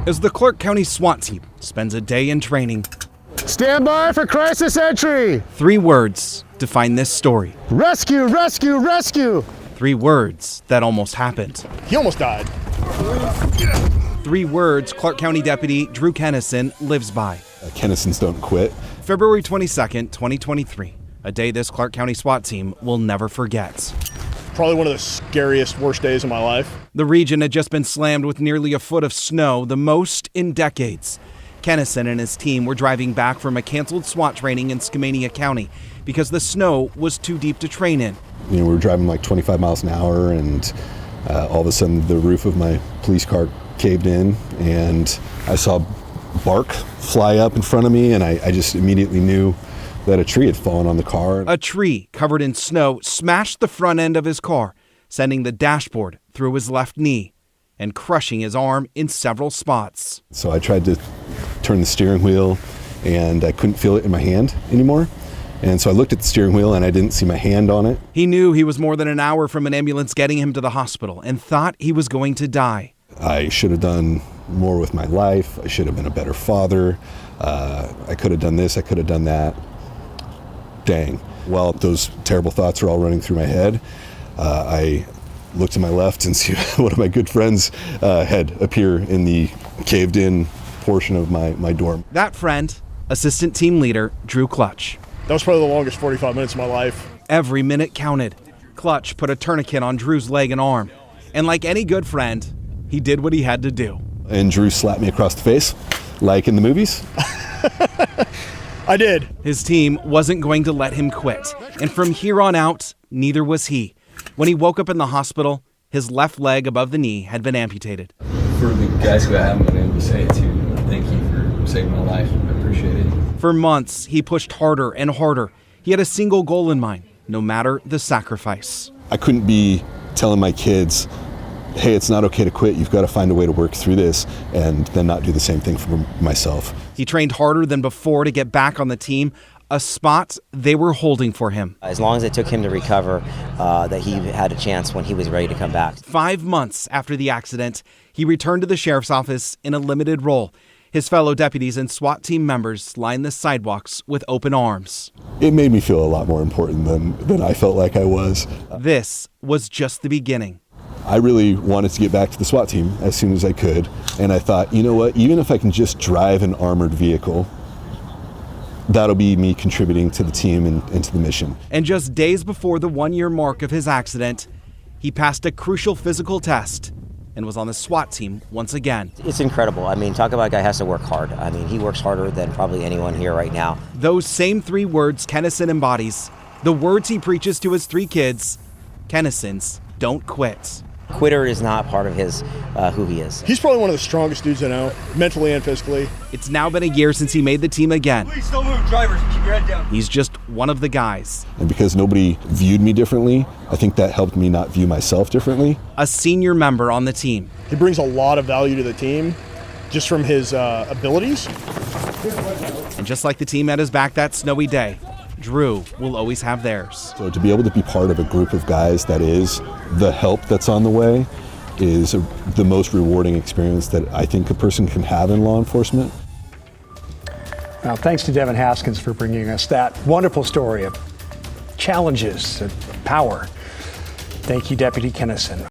as the Clark County SWAT team spends a day in training. Stand by for crisis entry. 3 words define this story. Rescue, rescue, rescue. 3 words that almost happened. He almost died. 3 words Clark County Deputy Drew Kennison lives by. Kennisons don't quit. February 22nd, 2023, a day this Clark County SWAT team will never forget. Probably one of the scariest, worst days of my life. The region had just been slammed with nearly a foot of snow, the most in decades. Kennison and his team were driving back from a canceled SWAT training in Skamania County because the snow was too deep to train in. We were driving like 25 miles an hour, and all of a sudden the roof of my police car caved in, and I saw bark fly up in front of me, and I just immediately knew that a tree had fallen on the car. A tree covered in snow smashed the front end of his car, sending the dashboard through his left knee and crushing his arm in several spots. So I tried to turn the steering wheel, and I couldn't feel it in my hand anymore. And so I looked at the steering wheel, and I didn't see my hand on it. He knew he was more than an hour from an ambulance getting him to the hospital and thought he was going to die. I should have done more with my life. I should have been a better father. I could have done this, I could have done that. Dang. While those terrible thoughts are all running through my head, I looked to my left and see one of my good friends' head appear in the caved-in portion of my dorm. That friend, assistant team leader Drew Clutch. That was probably the longest 45 minutes of my life. Every minute counted. Clutch put a tourniquet on Drew's leg and arm. And like any good friend, he did what he had to do. And Drew slapped me across the face, like in the movies. I did. His team wasn't going to let him quit. And from here on out, neither was he. When he woke up in the hospital, his left leg above the knee had been amputated. For the guys who I haven't been able to say it to, thank you for saving my life. I appreciate it. For months, he pushed harder and harder. He had a single goal in mind, no matter the sacrifice. I couldn't be telling my kids, hey, it's not okay to quit. You've got to find a way to work through this, and then not do the same thing for myself. He trained harder than before to get back on the team, a spot they were holding for him. As long as it took him to recover, that he had a chance when he was ready to come back. 5 months after the accident, he returned to the sheriff's office in a limited role. His fellow deputies and SWAT team members lined the sidewalks with open arms. It made me feel a lot more important than I felt like I was. This was just the beginning. I really wanted to get back to the SWAT team as soon as I could, and I thought, you know what, even if I can just drive an armored vehicle, that'll be me contributing to the team and to the mission. And just days before the 1-year mark of his accident, he passed a crucial physical test and was on the SWAT team once again. It's incredible. I mean, talk about a guy who has to work hard. I mean, he works harder than probably anyone here right now. Those same 3 words Kennison embodies, the words he preaches to his 3 kids, Kennisons don't quit. Quitter is not part of his who he is. He's probably one of the strongest dudes I know, mentally and physically. It's now been a year since he made the team again. Please don't move, drivers. Keep your head down. He's just one of the guys. And because nobody viewed me differently, I think that helped me not view myself differently. A senior member on the team. He brings a lot of value to the team just from his abilities. And just like the team had his back that snowy day, Drew will always have theirs. So to be able to be part of a group of guys that is the help that's on the way is the most rewarding experience that I think a person can have in law enforcement. Now, thanks to Devin Haskins for bringing us that wonderful story of challenges and power. Thank you, Deputy Kennison.